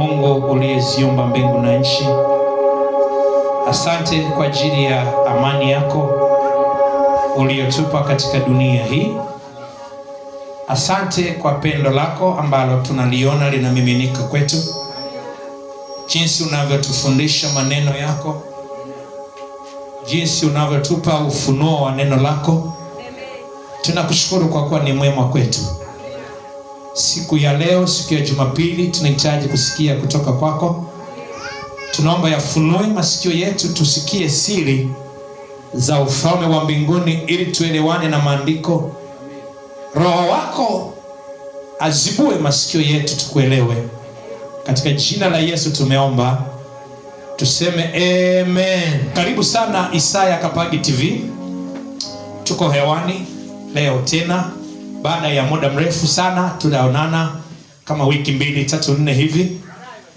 Mungu uliyeziumba mbingu na nchi, asante kwa ajili ya amani yako uliyotupa katika dunia hii. Asante kwa pendo lako ambalo tunaliona linamiminika kwetu, jinsi unavyotufundisha maneno yako, jinsi unavyotupa ufunuo wa neno lako. Tunakushukuru kwa kuwa ni mwema kwetu. Siku ya leo, siku ya Jumapili, tunahitaji kusikia kutoka kwako. Tunaomba yafunue masikio yetu tusikie siri za ufalme wa mbinguni ili tuelewane na maandiko. Roho wako azibue masikio yetu tukuelewe. Katika jina la Yesu tumeomba, tuseme amen. Karibu sana Isaya Kapagi TV. Tuko hewani leo tena baada ya muda mrefu sana. Tunaonana kama wiki 2, 3, 4 hivi,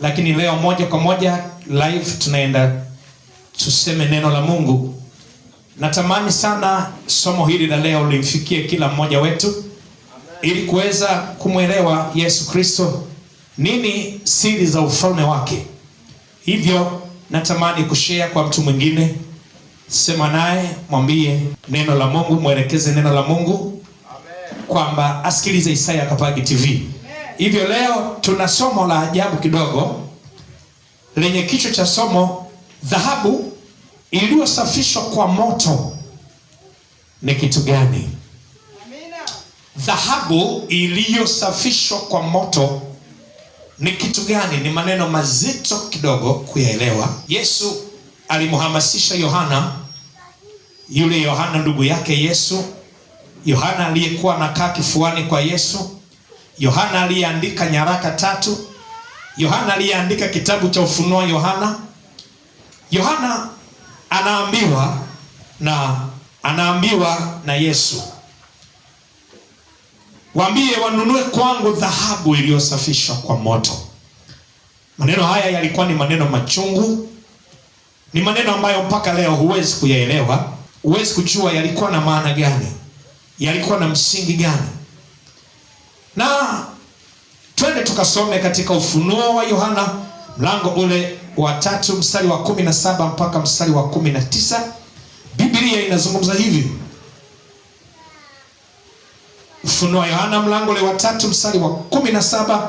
lakini leo moja kwa moja live tunaenda tuseme neno la Mungu. Natamani sana somo hili la leo limfikie kila mmoja wetu ili kuweza kumwelewa Yesu Kristo, nini siri za ufalme wake. Hivyo natamani kushare kwa mtu mwingine. Sema naye, mwambie neno la Mungu, mwelekeze neno la Mungu kwamba asikilize Isaya Kapagi TV. Hivyo leo tuna somo la ajabu kidogo lenye kichwa cha somo, dhahabu iliyosafishwa kwa moto ni kitu gani? Dhahabu iliyosafishwa kwa moto ni kitu gani? Ni maneno mazito kidogo kuyaelewa. Yesu alimhamasisha Yohana, yule Yohana ndugu yake Yesu, Yohana aliyekuwa anakaa kifuani kwa Yesu, Yohana aliyeandika nyaraka 3, Yohana aliyeandika kitabu cha Ufunuo Yohana. Yohana anaambiwa na Yesu, waambie wanunue kwangu dhahabu iliyosafishwa kwa moto. Maneno haya yalikuwa ni maneno machungu, ni maneno ambayo mpaka leo huwezi kuyaelewa, huwezi kujua yalikuwa na maana gani, yalikuwa na msingi gani. Na twende tukasome katika Ufunuo wa Yohana mlango ule wa 3 mstari wa 17 mpaka mstari wa 19. Biblia inazungumza hivi. Ufunuo wa Yohana mlango ule wa 3 mstari wa 17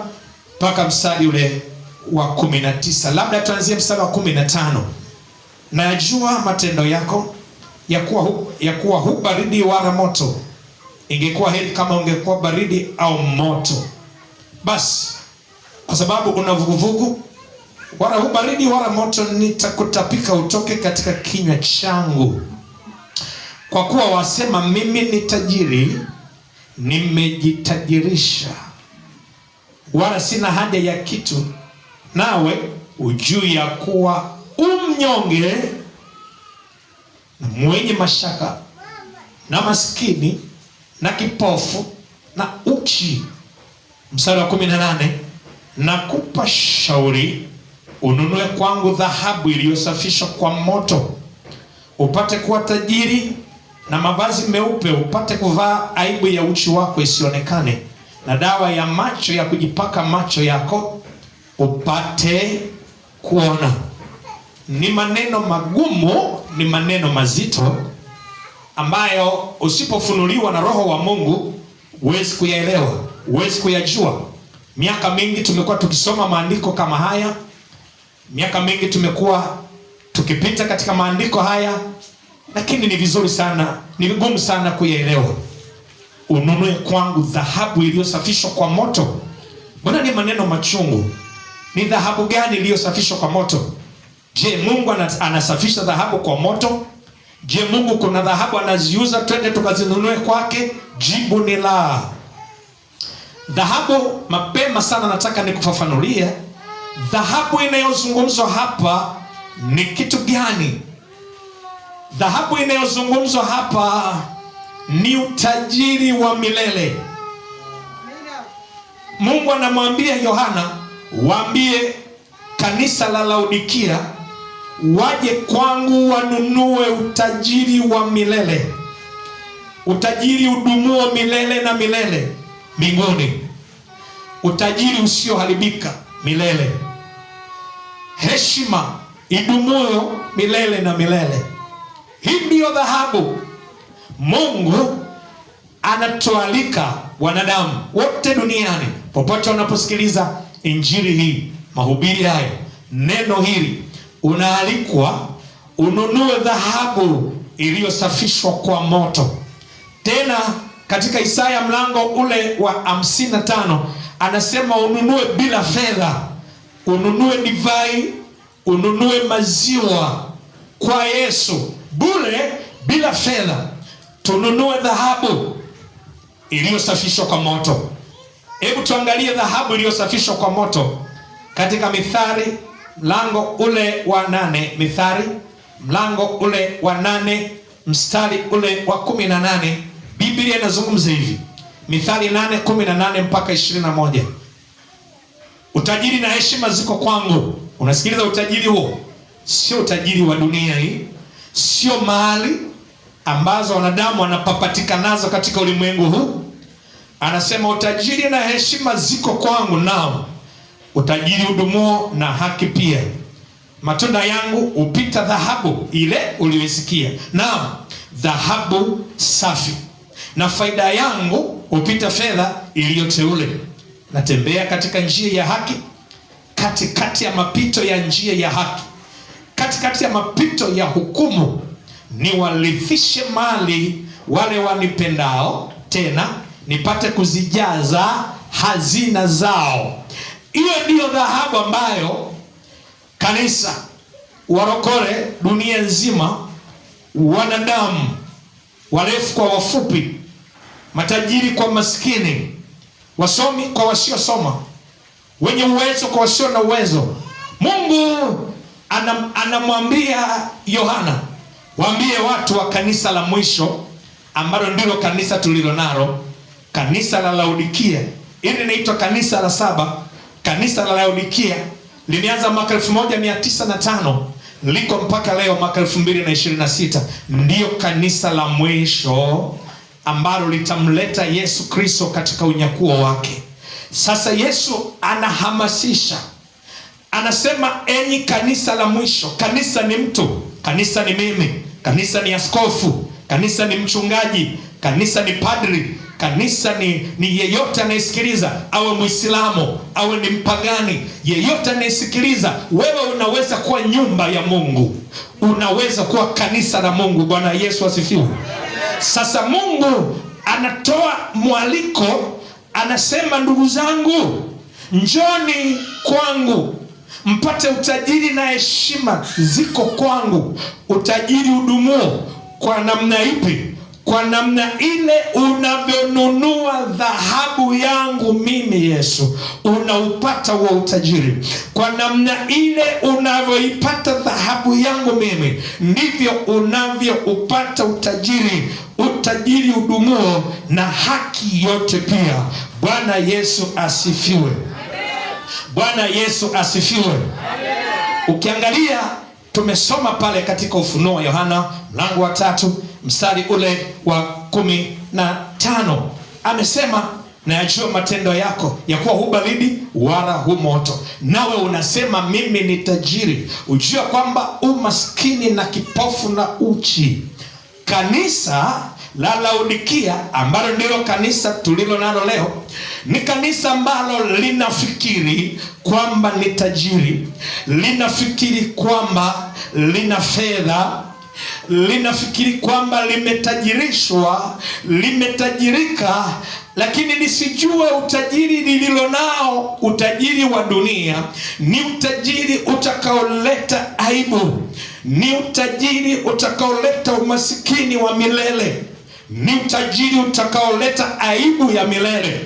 mpaka mstari ule wa 19. Labda tuanzie mstari wa 15. Najua matendo yako ya kuwa hu baridi wala moto. Ingekuwa heri kama ungekuwa baridi au moto. Basi kwa sababu una vuguvugu, wala hu baridi wala moto, nitakutapika utoke katika kinywa changu. Kwa kuwa wasema mimi ni tajiri, nimejitajirisha, wala sina haja ya kitu, nawe ujui ya kuwa umnyonge na mwenye mashaka na maskini na kipofu na uchi. Mstari wa 18, nakupa shauri ununue kwangu dhahabu iliyosafishwa kwa moto, upate kuwa tajiri, na mavazi meupe upate kuvaa, aibu ya uchi wako isionekane, na dawa ya macho ya kujipaka macho yako upate kuona. Ni maneno magumu, ni maneno mazito ambayo usipofunuliwa na Roho wa Mungu huwezi kuyaelewa, huwezi kuyajua. Miaka mingi tumekuwa tukisoma maandiko kama haya, miaka mingi tumekuwa tukipita katika maandiko haya, lakini ni vizuri sana, ni vigumu sana kuyaelewa. Ununue kwangu dhahabu iliyosafishwa kwa moto. Mbona ni maneno machungu? Ni dhahabu gani iliyosafishwa kwa moto? Je, Mungu anasafisha dhahabu kwa moto? Je, Mungu kuna dhahabu anaziuza twende tukazinunue kwake? Jibu ni la. Dhahabu, mapema sana nataka nikufafanulie dhahabu inayozungumzwa hapa ni kitu gani. Dhahabu inayozungumzwa hapa ni utajiri wa milele. Mungu anamwambia Yohana, waambie kanisa la Laodikia waje kwangu wanunue utajiri wa milele, utajiri udumuo milele na milele mbinguni, utajiri usioharibika milele. heshima idumuyo milele na milele. Hii ndiyo dhahabu. Mungu anatualika wanadamu wote duniani, popote unaposikiliza injili hii, mahubiri haya, neno hili, unaalikwa ununue dhahabu iliyosafishwa kwa moto. Tena katika Isaya mlango ule wa 55 anasema ununue bila fedha, ununue divai, ununue maziwa kwa Yesu bure, bila fedha. Tununue dhahabu iliyosafishwa kwa moto. Hebu tuangalie dhahabu iliyosafishwa kwa moto katika Mithali mlango ule wa 8. Mithali mlango ule wa 8 mstari ule wa 18. Biblia inazungumza hivi. Mithali 8:18 mpaka 21. Utajiri na heshima ziko kwangu. Unasikiliza utajiri huo? Sio utajiri wa dunia hii, sio mali ambazo wanadamu wanapapatika nazo katika ulimwengu huu. Anasema utajiri na heshima ziko kwangu, nao utajiri udumuo na haki pia. Matunda yangu upita dhahabu ile uliyosikia, naam, dhahabu safi, na faida yangu upita fedha iliyoteule. Natembea katika njia ya haki, katikati ya mapito ya njia ya haki, katikati ya mapito ya hukumu, niwalithishe mali wale wanipendao, tena nipate kuzijaza hazina zao. Hiyo ndiyo dhahabu ambayo kanisa, warokore dunia nzima, wanadamu, warefu kwa wafupi, matajiri kwa maskini, wasomi kwa wasiosoma, wenye uwezo kwa wasio na uwezo, Mungu anamwambia Yohana, waambie watu wa kanisa la mwisho ambalo ndilo kanisa tulilonalo, kanisa la Laodikia. Hili linaitwa kanisa la 7. Kanisa la Laodikia limeanza mwaka 1905, liko mpaka leo mwaka 2026. Ndiyo kanisa la mwisho ambalo litamleta Yesu Kristo katika unyakuo wake. Sasa Yesu anahamasisha, anasema, enyi kanisa la mwisho. Kanisa ni mtu, kanisa ni mimi, kanisa ni askofu, kanisa ni mchungaji, kanisa ni padri, kanisa ni yeyote anayesikiliza, awe Muislamu awe ni mpagani, yeyote anayesikiliza. Wewe unaweza kuwa nyumba ya Mungu, unaweza kuwa kanisa la Mungu. Bwana Yesu asifiwe. Sasa Mungu anatoa mwaliko, anasema, ndugu zangu, njoni kwangu mpate utajiri na heshima ziko kwangu. Utajiri udumuo kwa namna ipi? Kwa namna ile unavyonunua dhahabu yangu mimi Yesu, unaupata huo utajiri. Kwa namna ile unavyoipata dhahabu yangu mimi, ndivyo unavyoupata utajiri, utajiri udumuo na haki yote pia. Bwana Yesu asifiwe. Bwana Yesu asifiwe. Ukiangalia, tumesoma pale katika Ufunuo wa Yohana mlango wa 3 mstari ule wa 15. Amesema, nayajua matendo yako, ya kuwa hu baridi wala hu moto. Nawe unasema mimi ni tajiri, ujua kwamba umaskini na kipofu na uchi. Kanisa la Laodikia, ambalo ndilo kanisa tulilo nalo leo, ni kanisa ambalo linafikiri kwamba ni tajiri, linafikiri kwamba lina fedha, linafikiri kwamba limetajirishwa, limetajirika, lakini lisijue utajiri lililo nao, utajiri wa dunia, ni utajiri utakaoleta aibu, ni utajiri utakaoleta umasikini wa milele, ni utajiri utakaoleta aibu ya milele,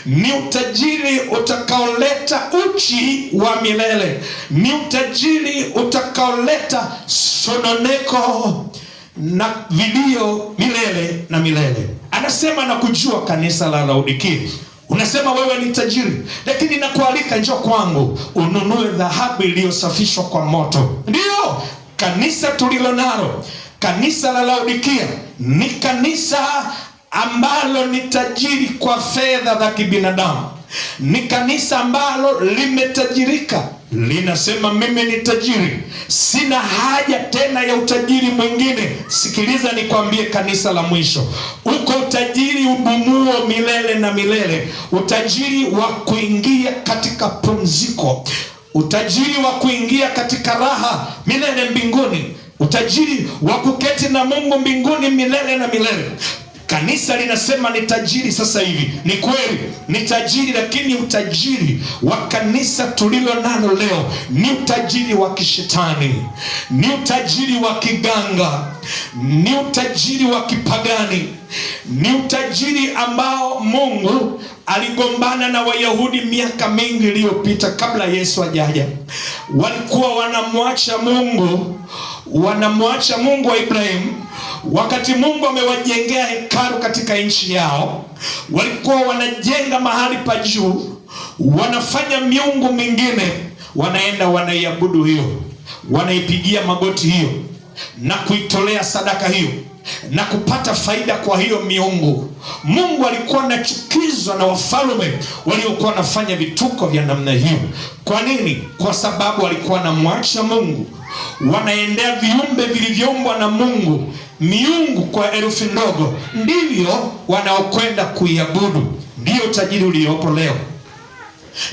ni utajiri utakaoleta uchi wa milele, ni utajiri utakaoleta sononeko na vilio milele na milele. Anasema, na kujua kanisa la Laodikia, unasema wewe ni tajiri, lakini nakualika, njoo kwangu ununue dhahabu iliyosafishwa kwa moto. Ndio kanisa tulilo nalo. Kanisa la Laodikia ni kanisa ambalo ni tajiri kwa fedha za kibinadamu, Ni kanisa ambalo limetajirika, linasema mimi ni tajiri, sina haja tena ya utajiri mwingine. Sikiliza nikwambie, kanisa la mwisho, uko utajiri udumuo milele na milele, utajiri wa kuingia katika pumziko, utajiri wa kuingia katika raha milele mbinguni, utajiri wa kuketi na Mungu mbinguni milele na milele. Kanisa linasema ni tajiri sasa hivi. Ni kweli ni tajiri, lakini utajiri wa kanisa tulilo nalo leo ni utajiri wa kishetani, ni utajiri wa kiganga, ni utajiri wa kipagani, ni utajiri ambao Mungu aligombana na Wayahudi miaka mingi iliyopita kabla Yesu hajaja. Walikuwa wanamwacha Mungu wa Ibrahimu. Wakati Mungu amewajengea hekalu katika nchi yao, walikuwa wanajenga mahali pa juu, wanafanya miungu mingine, wanaenda wanaiabudu hiyo, wanaipigia magoti hiyo na kuitolea sadaka hiyo na kupata faida kwa hiyo miungu. Mungu alikuwa anachukizwa na wafalme waliokuwa wanafanya vituko vya namna hiyo. Kwa nini? Kwa sababu walikuwa wanamwacha Mungu, wanaendea viumbe vilivyoumbwa na Mungu, miungu kwa herufi ndogo, ndivyo wanaokwenda kuiabudu. Ndio tajiri uliopo leo,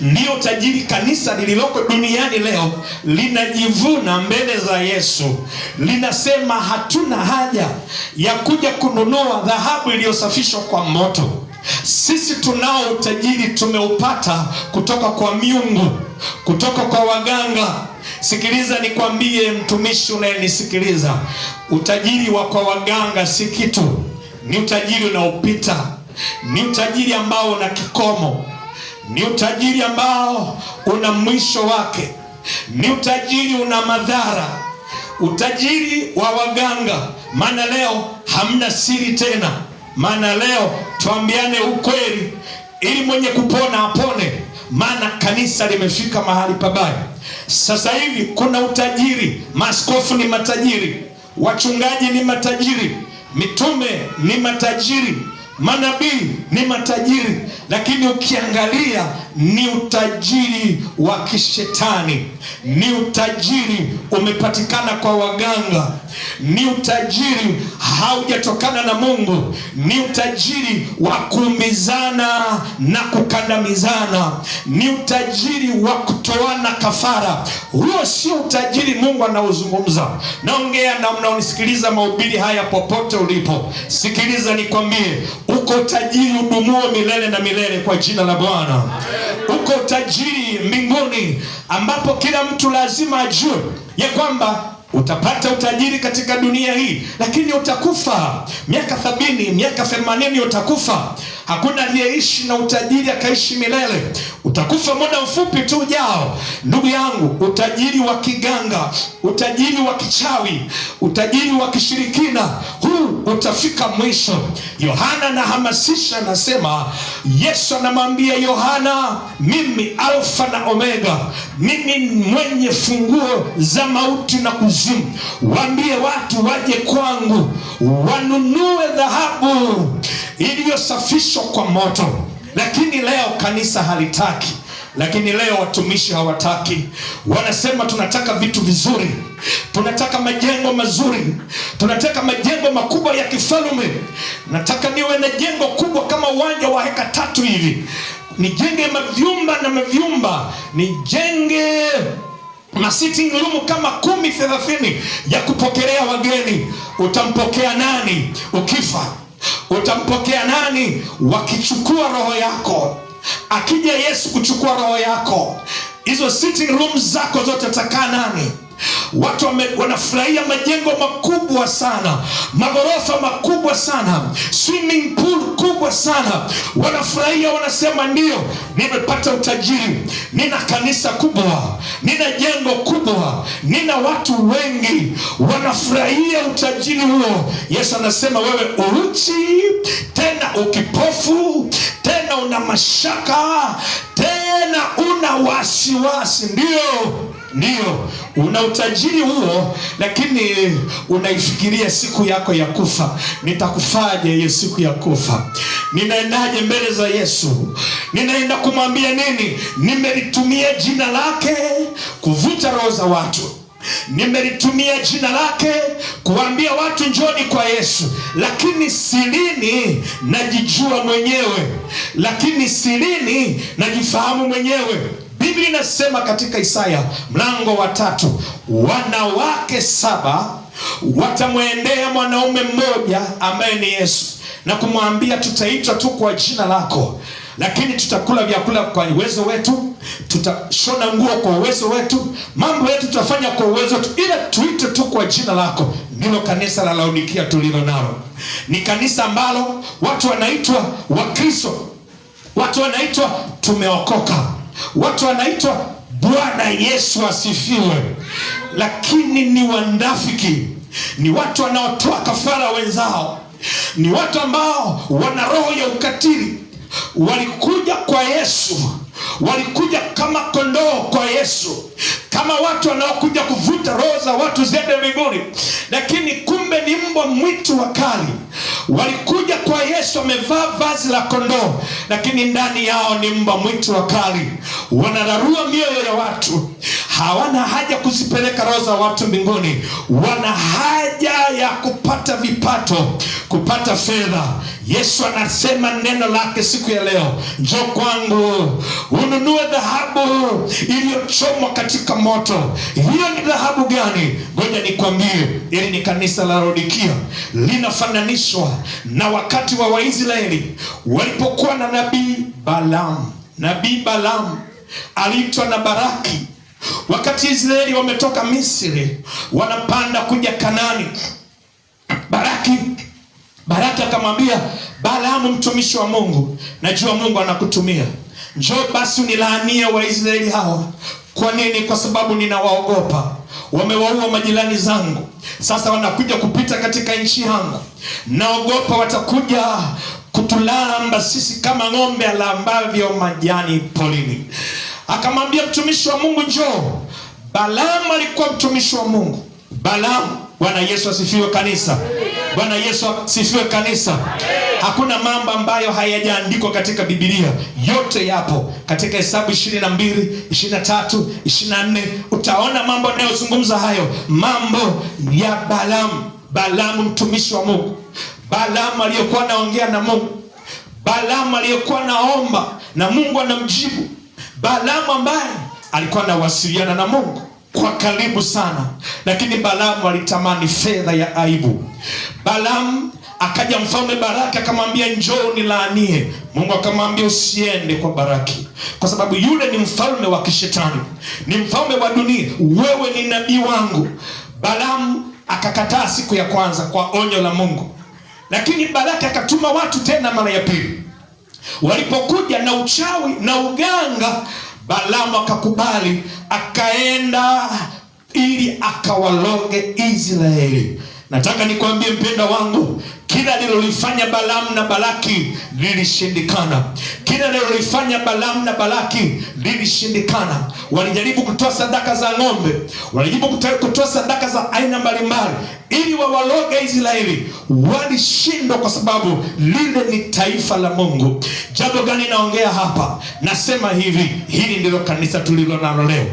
ndio tajiri kanisa lililoko duniani leo linajivuna mbele za Yesu, linasema hatuna haja ya kuja kununua dhahabu iliyosafishwa kwa moto. Sisi tunao utajiri, tumeupata kutoka kwa miungu, kutoka kwa waganga. Sikiliza nikwambie, mtumishi unayenisikiliza, utajiri wa kwa waganga si kitu. Ni utajiri unaopita, ni utajiri ambao una kikomo, ni utajiri ambao una mwisho wake, ni utajiri una madhara, utajiri wa waganga. Maana leo hamna siri tena, maana leo tuambiane ukweli ili mwenye kupona apone, maana kanisa limefika mahali pabaya. Sasa hivi kuna utajiri, maaskofu ni matajiri, wachungaji ni matajiri, mitume ni matajiri, manabii ni matajiri, lakini ukiangalia ni utajiri wa kishetani, ni utajiri umepatikana kwa waganga, ni utajiri haujatokana na Mungu, ni utajiri wa kuumizana na kukandamizana, ni utajiri wa kutoana kafara. Huo sio utajiri Mungu anaozungumza. Naongea na mnaonisikiliza mahubiri haya popote ulipo, sikiliza nikwambie, uko utajiri udumuo milele na milele kwa jina la Bwana. Uko utajiri mbinguni ambapo kila mtu lazima ajue ya kwamba utapata utajiri katika dunia hii, lakini utakufa. Miaka 70, miaka 80 utakufa. Hakuna aliyeishi na utajiri akaishi milele. Utakufa muda mfupi tu ujao. Ndugu yangu, utajiri wa kiganga, utajiri wa kichawi, utajiri wa kishirikina, huu utafika mwisho. Yohana anahamasisha, anasema, Yesu anamwambia Yohana, mimi Alfa na Omega, mimi mwenye funguo za mauti na kuzimu. Waambie watu waje kwangu wanunue dhahabu iliyosafishwa kwa moto. Lakini leo kanisa halitaki, lakini leo watumishi hawataki. Wanasema tunataka vitu vizuri, tunataka majengo mazuri, tunataka majengo makubwa ya kifalme. Nataka niwe na jengo kubwa kama uwanja wa heka 3 hivi, nijenge mavyumba na mavyumba, nijenge sitting room kama 10-30 ya kupokelea wageni. Utampokea nani ukifa? Utampokea nani wakichukua roho yako? Akija Yesu kuchukua roho yako, hizo sitting rooms zako zote atakaa nani? Watu wanafurahia majengo makubwa sana, magorofa makubwa sana, swimming pool kubwa sana. Wanafurahia, wanasema ndio, nimepata utajiri, nina kanisa kubwa, nina jengo kubwa, nina watu wengi. Wanafurahia utajiri huo. Yesu anasema wewe uchi, tena ukipofu, tena una mashaka, tena una wasiwasi, ndio Ndiyo, una utajiri huo, lakini unaifikiria siku yako ya kufa. Nitakufaje hiyo siku ya kufa? Ninaendaje mbele za Yesu? Ninaenda kumwambia nini? Nimelitumia jina lake kuvuta roho za watu, nimelitumia jina lake kuambia watu njoni kwa Yesu, lakini sirini najijua mwenyewe, lakini sirini najifahamu mwenyewe. Biblia inasema katika Isaya mlango wa 3, wanawake 7 watamwendea mwanaume mmoja ambaye ni Yesu na kumwambia, tutaitwa tu kwa jina lako, lakini tutakula vyakula kwa uwezo wetu, tutashona nguo kwa uwezo wetu, mambo yetu tutafanya kwa uwezo wetu, ila tuitwe tu kwa jina lako. Ndilo kanisa la Laodikia tulilo nalo. Ni kanisa ambalo watu wanaitwa Wakristo, watu wanaitwa tumeokoka, watu wanaitwa Bwana Yesu asifiwe, lakini ni wandafiki, ni watu wanaotoa kafara wenzao, ni watu ambao wana roho ya ukatili. Walikuja kwa Yesu, walikuja kama kondoo kwa Yesu, kama watu wanaokuja kuvuta roho za watu ziende mbinguni, lakini kumbe ni mbwa mwitu wakali. Walikuja kwa Yesu wamevaa vazi la kondoo, lakini ndani yao ni mbwa mwitu wakali. Wanararua mioyo ya watu, hawana haja kuzipeleka roho za watu mbinguni, wana haja ya kupata vipato, kupata fedha. Yesu anasema neno lake siku ya leo, njoo kwangu ununue dhahabu iliyochomwa katika moto. Hiyo ni dhahabu gani? Ngoja nikwambie. Ili ni kanisa la Laodikia, linafananishwa na wakati wa Waisraeli walipokuwa na nabii Balaam. Nabii Balaam aliitwa na Baraki. Wakati Israeli wametoka Misri wanapanda kuja Kanani, Baraki akamwambia Balaamu, mtumishi wa Mungu, najua Mungu anakutumia, njoo basi unilaanie Waisraeli hawa. Kwa nini? Kwa sababu ninawaogopa, wamewaua majirani zangu, sasa wanakuja kupita katika nchi yangu, naogopa watakuja kutulamba sisi kama ng'ombe alambavyo majani polini. Akamwambia mtumishi wa Mungu njoo. Balaamu alikuwa mtumishi wa Mungu. Balaamu, Bwana Yesu asifiwe kanisa. Bwana Yesu asifiwe kanisa. Hakuna mambo ambayo hayajaandikwa katika Biblia, yote yapo katika Hesabu 22, 23, 24. Utaona mambo yanayozungumza hayo, mambo ya Balaamu. Balaamu mtumishi wa Mungu, Balaamu aliyekuwa anaongea na Mungu, Balaamu aliyekuwa anaomba na Mungu anamjibu, Balaamu ambaye alikuwa anawasiliana na Mungu kwa karibu sana, lakini Balaamu alitamani fedha ya aibu. Balaamu akaja mfalme Baraki akamwambia njoo nilaanie. Mungu akamwambia usiende kwa Baraki, kwa sababu yule ni mfalme wa kishetani, ni mfalme wa dunia, wewe ni nabii wangu. Balaamu akakataa siku ya kwanza kwa onyo la Mungu, lakini Baraki akatuma watu tena mara ya pili. Walipokuja na uchawi na uganga, Balaamu akakubali, akaenda ili akawaloge Israeli. Nataka nikwambie mpenda wangu, kila lilolifanya Balaamu na Balaki lilishindikana. Kila lilolifanya Balaamu na Balaki lilishindikana. Walijaribu kutoa sadaka za ng'ombe, walijaribu kutoa sadaka za aina mbalimbali ili wawaloge Israeli, walishindwa kwa sababu lile ni taifa la Mungu. Jambo gani naongea hapa? Nasema hivi, hili ndilo kanisa tulilo nalo leo.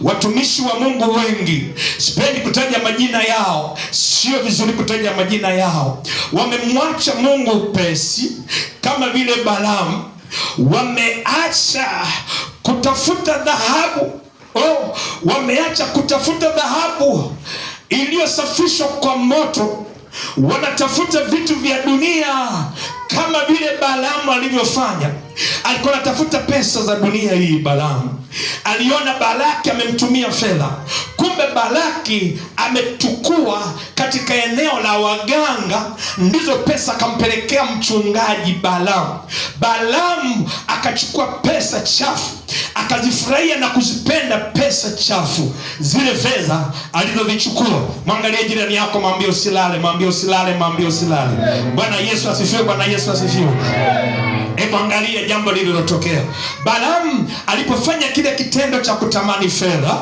Watumishi wa Mungu wengi, sipendi kutaja majina yao, sio vizuri kutaja majina yao, wamemwacha Mungu upesi kama vile Balaamu. Wameacha kutafuta dhahabu, wameacha kutafuta dhahabu iliyosafishwa kwa moto, wanatafuta vitu vya dunia kama vile Balaamu alivyofanya. Alikuwa anatafuta pesa za dunia hii. Balaamu aliona Balaki amemtumia fedha, kumbe Balaki ametukua katika eneo la waganga, ndizo pesa akampelekea mchungaji Balaamu. Balaamu akachukua pesa chafu, akazifurahia na kuzipenda pesa chafu, zile fedha alizozichukua. Mwangalie jirani yako, mwambie usilale, mwambie usilale, mwambie usilale. Bwana Yesu asifiwe, Bwana Yesu asifiwe. Hebu angalia jambo lililotokea. Balaamu alipofanya kile kitendo cha kutamani fedha,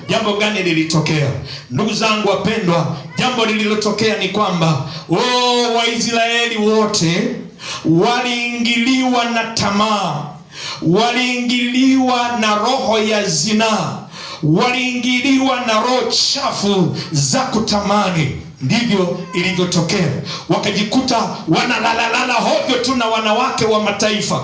jambo gani lilitokea? Ndugu zangu wapendwa, jambo lililotokea ni kwamba Waisraeli wote waliingiliwa na tamaa, waliingiliwa na roho ya zinaa, waliingiliwa na roho chafu za kutamani. Ndivyo ilivyotokea, wakajikuta wanalalalala hovyo tu na wanawake wa mataifa,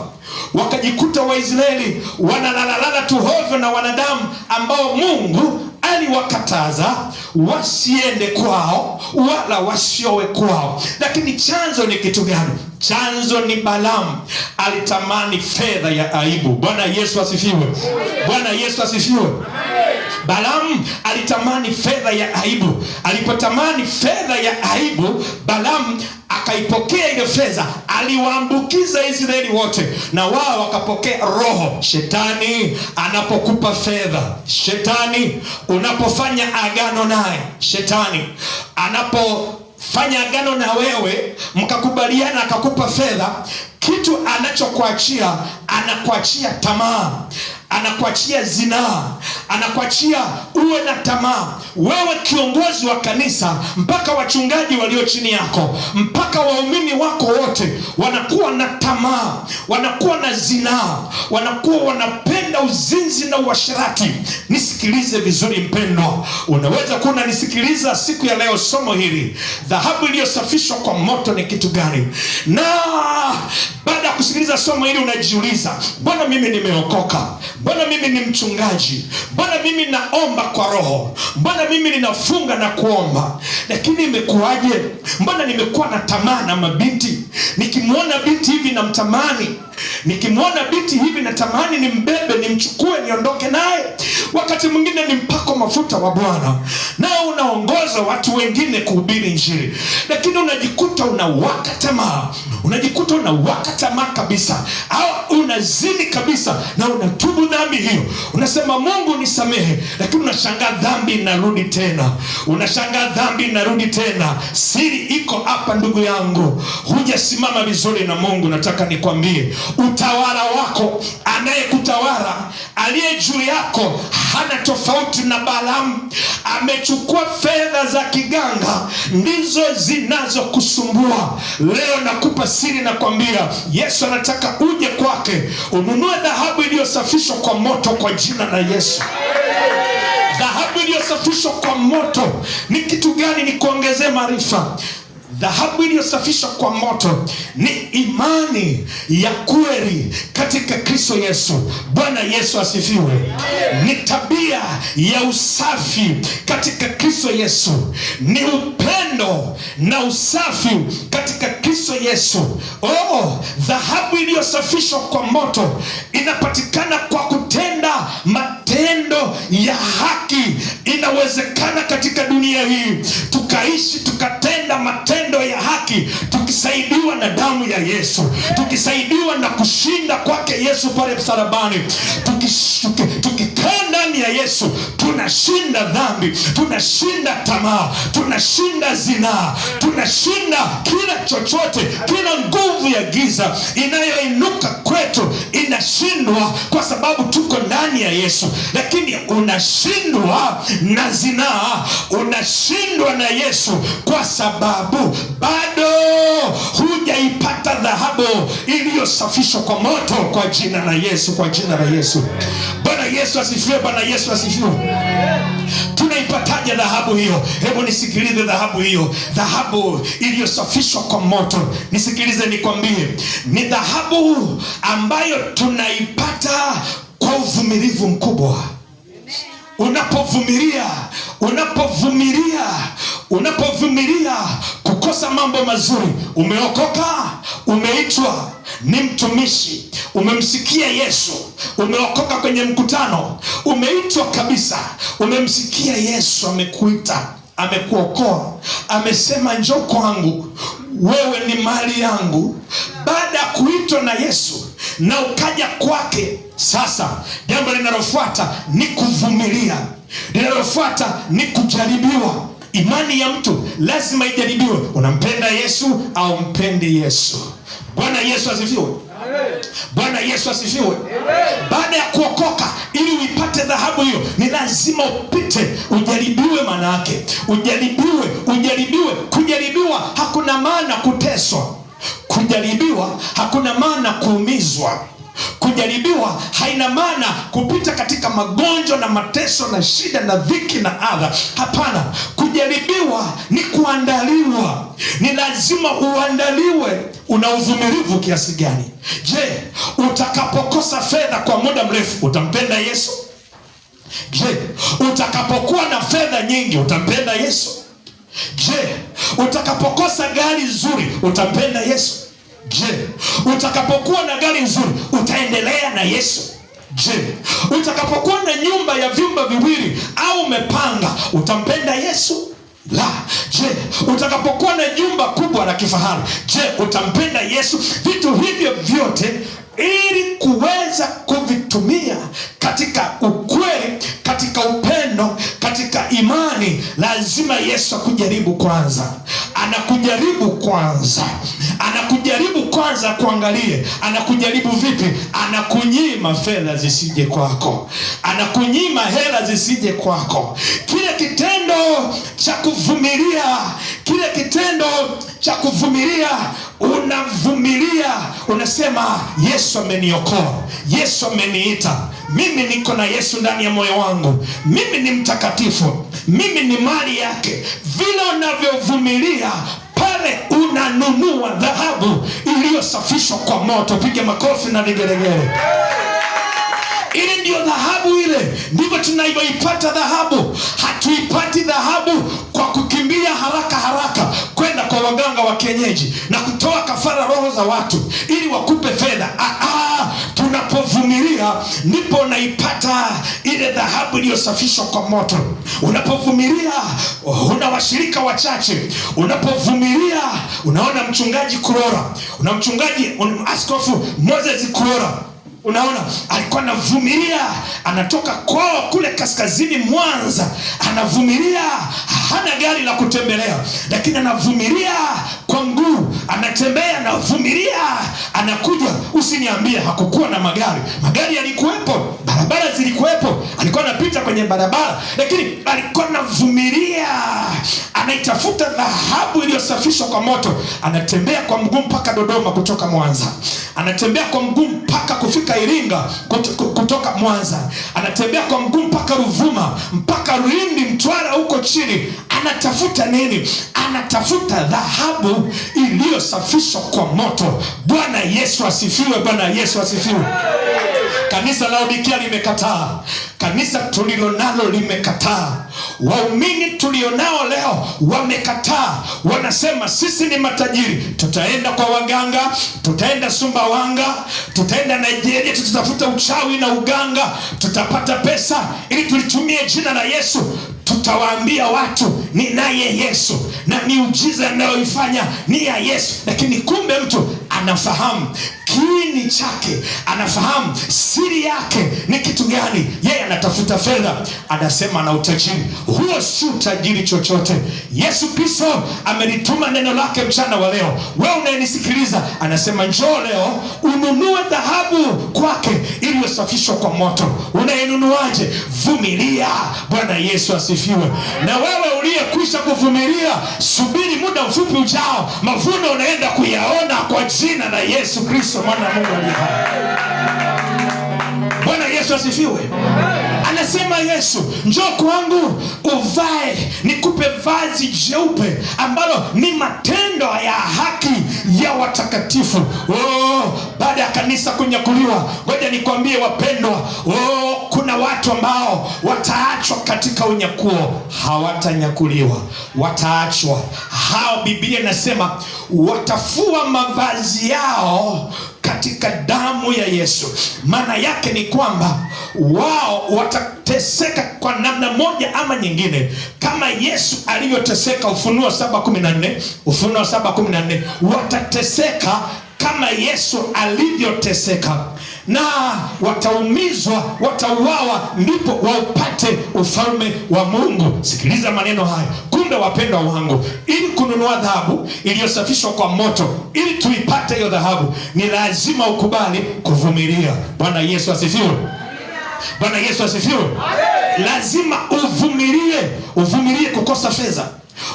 wakajikuta Waisraeli wanalalalala tu hovyo na wanadamu ambao Mungu aliwakataza wasiende kwao wala wasiowe kwao. Lakini chanzo ni kitu gani? Chanzo ni Balaamu alitamani fedha ya aibu. Bwana Yesu asifiwe. Bwana Yesu asifiwe. Balaamu alitamani fedha ya aibu. Alipotamani fedha ya aibu, Balaamu akaipokea ile fedha, aliwaambukiza Israeli wote, na wao wakapokea roho. Shetani anapokupa fedha, shetani unapofanya agano naye, shetani anapofanya agano na wewe, mkakubaliana akakupa fedha, kitu anachokuachia, anakuachia tamaa, anakuachia zinaa, anakuachia uwe na tamaa. Wewe kiongozi wa kanisa, mpaka wachungaji walio chini yako, mpaka waumini wako wote wanakuwa na tamaa, wanakuwa na zinaa, wanakuwa wanapenda uzinzi na uasherati. Nisikilize vizuri mpendwa, unaweza kuwa unanisikiliza siku ya leo. Somo hili, dhahabu iliyosafishwa kwa moto, ni kitu gani? Na baada ya kusikiliza somo hili unajiuliza, mbona mimi nimeokoka? Mbona mimi ni mchungaji? Mbona mimi naomba kwa roho? Mbona mimi ninafunga na kuomba? Lakini imekuwaje? Mbona nimekuwa na tamaa na mabinti? Nikimwona binti hivi namtamani, nikimwona binti hivi natamani nimbebe, nimchukue, niondoke naye. Wakati mwingine ni mpako mafuta wa Bwana, nao unaongoza watu wengine kuhubiri Injili, lakini unajikuta unawaka tamaa, unajikuta unawaka tamaa kabisa, au unazini kabisa na unatubu dhambi hiyo. Unasema Mungu nisamehe, lakini unashangaa dhambi inarudi tena, unashangaa dhambi inarudi tena. Siri iko hapa ndugu yangu, hujasimama vizuri na Mungu. Nataka nikwambie, utawala wako, anayekutawala, aliye juu yako, hana tofauti na Balaamu. Amechukua fedha za kiganga, ndizo zinazokusumbua. Leo nakupa siri, nakwambia Yesu anataka uje kwake, ununue dhahabu iliyosafishwa kwa moto kwa jina la Yesu. Dhahabu iliyosafishwa kwa moto ni kitu gani? Ni kuongezea maarifa. Dhahabu iliyosafishwa kwa moto ni imani ya kweli katika Kristo Yesu. Bwana Yesu asifiwe. Ni tabia ya usafi katika Kristo Yesu. Ni upendo na usafi katika Kristo Yesu. Dhahabu iliyosafishwa kwa moto inapatikana kwa kutenda matendo ya haki. Inawezekana katika dunia hii tukaishi tukatenda matendo ya haki, tukisaidiwa na damu ya Yesu, tukisaidiwa na kushinda kwake Yesu pale msalabani. Tukikaa ndani ya Yesu, tunashinda dhambi, tunashinda tamaa, tunashinda zinaa, tunashinda kila chochote, kila nguvu ya giza inayoinuka kwetu inashindwa kwa sababu tuko ndani ya Yesu. Lakini unashindwa na zinaa, unashindwa na Yesu kwa sababu bado hujaipata dhahabu iliyosafishwa kwa moto kwa jina la Yesu, kwa jina la Yesu. Bwana Yesu asifiwe. Bwana Yesu asifiwe. Tunaipataje dhahabu hiyo? Hebu nisikilize dhahabu hiyo, dhahabu iliyosafishwa kwa moto. Nisikilize nikwambie, ni dhahabu ambayo tunaipata kwa uvumilivu mkubwa. Unapovumilia kukosa mambo mazuri. Umeokoka, umeitwa ni mtumishi, umemsikia Yesu, umeokoka kwenye mkutano, umeitwa kabisa, umemsikia Yesu, amekuita, amekuokoa, amesema njoo kwangu, wewe ni mali yangu. Baada ya kuitwa na Yesu na ukaja kwake, sasa jambo linalofuata ni kuvumilia, linalofuata ni kujaribiwa. Imani ya mtu lazima ijaribiwe. Unampenda Yesu au mpendi Yesu? Bwana Yesu asifiwe. Bwana Yesu asifiwe. Baada ya kuokoka, ili uipate dhahabu hiyo, ni lazima upite, ujaribiwe. Maana yake ujaribiwe. Kujaribiwa hakuna maana kuteswa. Kujaribiwa hakuna maana kuumizwa. Kujaribiwa haina maana kupita katika magonjwa na mateso na shida na dhiki na adha. Hapana, kujaribiwa ni kuandaliwa. Ni lazima uandaliwe. Una uvumilivu kiasi gani? Je, utakapokosa fedha kwa muda mrefu utampenda Yesu? Je, utakapokuwa na fedha nyingi utampenda Yesu? Je, utakapokosa gari nzuri utampenda Yesu? Je, utakapokuwa na gari nzuri utaendelea na Yesu? Je, utakapokuwa na nyumba ya vyumba viwili au umepanga utampenda Yesu? La. Je, utakapokuwa na jumba kubwa la kifahari, je, utampenda Yesu? Vitu hivyo vyote ili kuweza kuvitumia katika ukweli, katika upendo, katika imani, lazima Yesu akujaribu kwanza. Anakujaribu kwanza kuangalie. Anakujaribu vipi? Anakunyima fedha zisije kwako, anakunyima hela zisije kwako. Kile kitendo cha kuvumilia, unavumilia, unasema Yesu ameniokoa, Yesu ameniita, mimi niko na Yesu ndani ya moyo wangu, mimi ni mtakatifu, mimi ni mali yake. Vile unavyovumilia pale, unanunua dhahabu iliyosafishwa kwa moto. Piga makofi na vigelegele. Ile ndio dhahabu. Ile ndivyo tunavyoipata dhahabu. Hatuipati dhahabu kwa kukimbia haraka kwenda kwa waganga wa kienyeji na kutoa kafara roho za watu ili wakupe fedha. Tunapovumilia ndipo unaipata ile dhahabu iliyosafishwa kwa moto. Unapovumilia una washirika wachache. Unapovumilia unaona mchungaji Kurora, Askofu Moses Kurora. Unaona, alikuwa anavumilia, anatoka kwao kule kaskazini Mwanza, anavumilia, hana gari la kutembelea, lakini anavumilia kwa mguu, anatembea, anavumilia, anakuja. Usiniambie hakukuwa na magari yalikuwepo, barabara zilikuwepo, alikuwa anapita kwenye barabara, lakini alikuwa anavumilia, anaitafuta dhahabu iliyosafishwa kwa moto. Anatembea kwa mguu mpaka Dodoma kutoka Mwanza, anatembea kwa mguu mpaka kufika Iringa kutoka Mwanza, anatembea kwa mguu mpaka Ruvuma, mpaka Lindi, Mtwara huko chini. Anatafuta nini? Anatafuta dhahabu iliyosafishwa kwa moto. Bwana Yesu asifiwe. Bwana Yesu asifiwe. Kanisa la Laodikia limekataa. Kanisa tulilonalo limekataa. Waumini tulionao leo wamekataa. Wanasema sisi ni matajiri, tutaenda kwa waganga, tutaenda Sumbawanga, tutaenda Nigeria, tutatafuta uchawi na uganga, tutapata pesa ili tulitumie jina la Yesu. Tutawaambia watu ni naye Yesu na miujiza anayoifanya ni ya Yesu. Lakini kumbe mtu anafahamu kiini chake, anafahamu siri yake ni kitu gani. Yeye anatafuta fedha, anasema na utajiri. Huo si utajiri chochote. Yesu Kristo amelituma neno lake mchana wa leo. Wewe unayenisikiliza, anasema njoo leo ununue dhahabu kwake iliyosafishwa kwa moto. Unainunuaje? Vumilia. Bwana Yesu asifiwe. Na wewe uliyekwisha kuvumilia, subiri muda mfupi ujao, mavuno unaenda kuyaona kwa jina la Yesu Kristo mwana wa Mungu aliye hai. Bwana Yesu asifiwe. Anasema Yesu, njoo kwangu uvae, nikupe vazi jeupe ambalo ni matendo ya haki ya watakatifu. Baada ya kanisa kunyakuliwa, ngoja nikwambie wapendwa, kuna watu ambao wataachwa katika unyakuo. Hawatanyakuliwa, wataachwa. Hao Biblia inasema watafua mavazi yao katika damu ya Yesu. Maana yake ni kwamba wao watateseka kwa namna moja ama nyingine, kama Yesu alivyoteseka. Ufunuo 7:14, watateseka kama Yesu alivyoteseka na wataumizwa, watauawa, ndipo waupate ufalme wa Mungu. Sikiliza maneno haya. Kumbe wapendwa wangu, ili kununua dhahabu iliyosafishwa kwa moto, ili tuipate hiyo dhahabu, ni lazima ukubali kuvumilia. Bwana Yesu asifiwe. Bwana Yesu asifiwe. Lazima uvumilie kukosa fedha,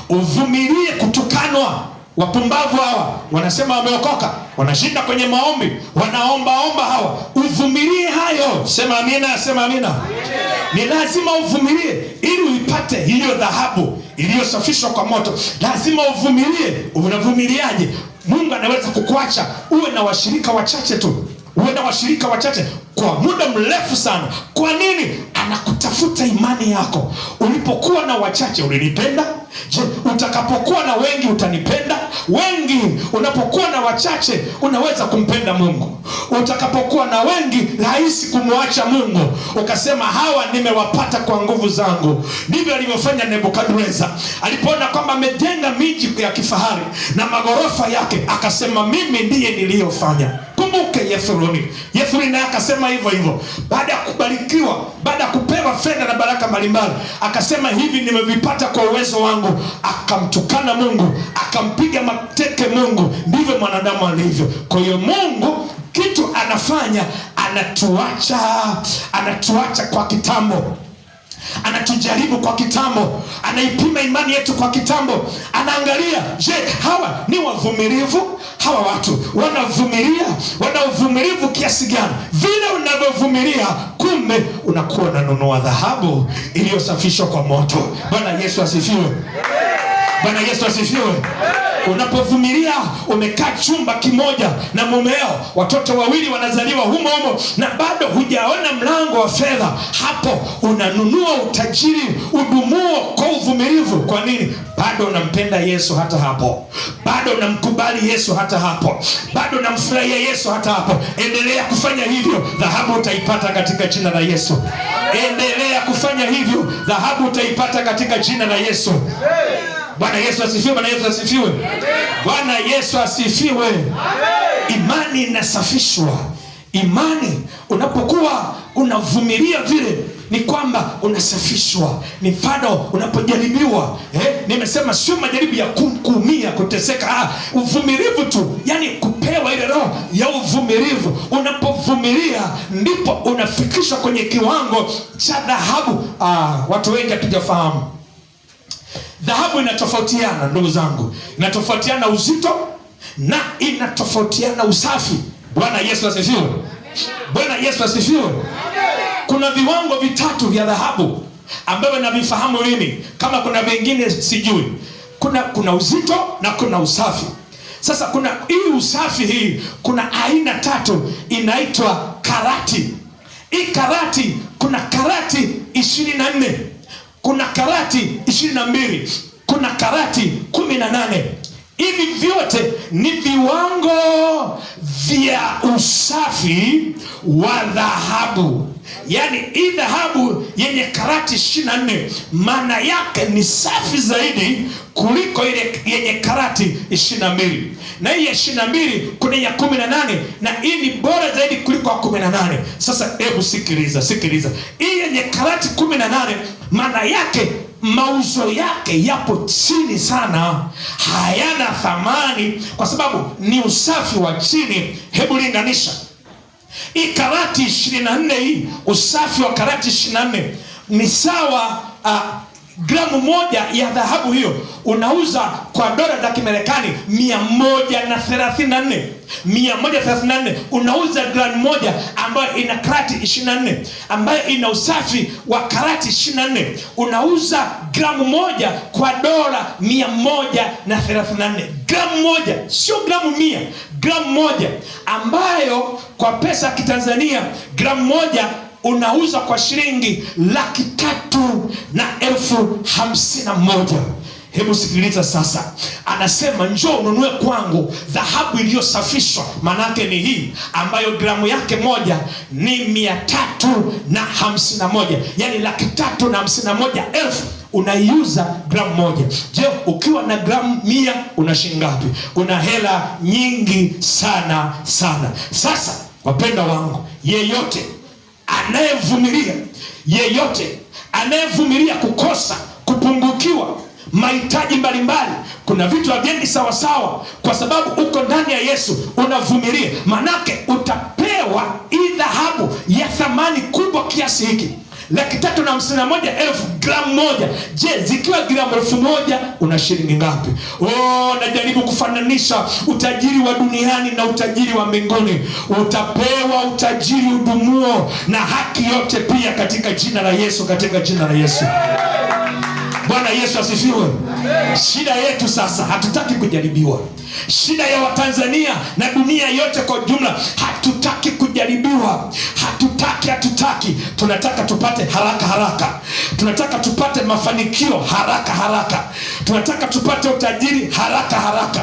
uvumilie kutukanwa. Wapumbavu hawa wanasema wameokoka, wanashinda kwenye maombi, wanaomba hawa. Uvumilie hayo. Sema amina, sema amina. Ni lazima uvumilie ili uipate hiyo dhahabu iliyosafishwa kwa moto. Lazima uvumilie. Unavumiliaje? Mungu anaweza kukuacha uwe na washirika wachache tu, uwe na washirika wachache kwa muda mrefu sana. Kwa nini? Anakutafuta imani yako. Ulipokuwa na wachache ulinipenda. Je, utakapokuwa na wengi utanipenda? Wengi, unapokuwa na wachache unaweza kumpenda Mungu. Utakapokuwa na wengi, rahisi kumwacha Mungu, ukasema hawa nimewapata kwa nguvu zangu. Ndivyo alivyofanya Nebukadneza. Alipoona kwamba amejenga miji ya kifahari na magorofa yake, akasema mimi ndiye niliyofanya. Kumbuke Yethro naye akasema hivyo hivyo. Baada ya kubarikiwa, baada ya kupewa fedha na baraka mbalimbali, akasema hivi nimevipata kwa uwezo wangu. Akamtukana Mungu, akampiga mateke Mungu. Ndivyo mwanadamu alivyo. Kwa hiyo Mungu kitu anafanya, anatuacha kwa kitambo, anatujaribu kwa kitambo, anaipima imani yetu kwa kitambo. Anaangalia, je, hawa ni wavumilivu? Hawa watu wana uvumilivu kiasi gani? Vile unavyovumilia, kumbe unakuwa unanunua dhahabu iliyosafishwa kwa moto. Bwana Yesu asifiwe. Bwana Yesu asifiwe. Unapovumilia, umekaa chumba kimoja na mumeo, watoto wawili wanazaliwa humo na bado hujaona mlango wa fedha, hapo unanunua utajiri, udumuo kwa uvumilivu. Kwa nini? Bado unampenda Yesu hata hapo, bado unamkubali Yesu hata hapo, bado unamfurahia Yesu hata hapo. Endelea kufanya hivyo, dhahabu utaipata katika jina la Yesu. Endelea kufanya hivyo, dhahabu utaipata katika jina la Yesu. Bwana Yesu asifiwe. Bwana Yesu asifiwe. Bwana Yesu asifiwe. Imani inasafishwa. Imani unapokuwa unavumilia vile, ni kwamba unasafishwa. Ni mfano unapojaribiwa. Nimesema sio majaribu ya kuumia, kuteseka. Uvumilivu tu, yani kupewa ile roho ya uvumilivu. Unapovumilia ndipo unafikishwa kwenye kiwango cha dhahabu. Watu wengi hatujafahamu. Dhahabu inatofautiana, ndugu zangu. Inatofautiana uzito na inatofautiana usafi. Bwana Yesu asifiwe. Bwana Yesu asifiwe. Kuna viwango vitatu vya dhahabu ambavyo navifahamu mimi, kama kuna vingine sijui. Kuna uzito na kuna usafi. Sasa kuna hii usafi hii, kuna aina tatu, inaitwa karati. Hii karati, kuna karati 24, kuna karati 22, kuna karati 18. Hivi vyote ni viwango vya usafi wa dhahabu. Yaani hii dhahabu yenye karati 24 maana yake ni safi zaidi kuliko ile yenye karati 22. Na hii ya 22 kuna ya 18 na hii ni bora zaidi kuliko 18. Sasa hebu sikiliza. Hii yenye karati 18 maana yake mauzo yake yapo chini sana, hayana thamani kwa sababu ni usafi wa chini. Hebu linganisha hii karati 24, hii usafi wa karati 24 ni sawa. Gramu moja ya dhahabu hiyo unauza kwa dola za Kimarekani 134. 134 unauza gramu moja ambayo ina karati 24, ambayo ina usafi wa karati 24. Unauza gramu moja kwa dola 134. Gramu moja, sio gramu 100, gramu moja ambayo kwa pesa ya Kitanzania gramu moja unauza kwa shilingi 351,051. Hebu sikiliza sasa. Anasema njoo ununue kwangu dhahabu iliyosafishwa. Manake ni hii ambayo gramu yake moja ni 351, yani 351,000 unaiuza gramu moja. Je, ukiwa na gramu 100 una shilingi ngapi? Una hela nyingi sana sana. Sasa wapenda wangu, yeyote anayevumilia kukosa, kupungukiwa mahitaji mbalimbali, kuna vitu havendi sawa sawa, kwa sababu uko ndani ya Yesu unavumilia, manake utapewa hii dhahabu ya thamani kubwa kiasi hiki, 351,000 gramu moja. Je, zikiwa gramu 1,000 una shilingi ngapi? Najaribu kufananisha utajiri wa duniani na utajiri wa mbinguni. Utapewa utajiri udumuo na haki yote pia katika jina la Yesu, katika jina la Yesu. Bwana Yesu asifiwe. Shida yetu sasa, hatutaki kujaribiwa. Shida ya Watanzania na dunia yote kwa jumla, hatutaki kujaribiwa. Hatutaki. Tunataka tupate haraka. Tunataka tupate mafanikio haraka. Tunataka tupate utajiri haraka.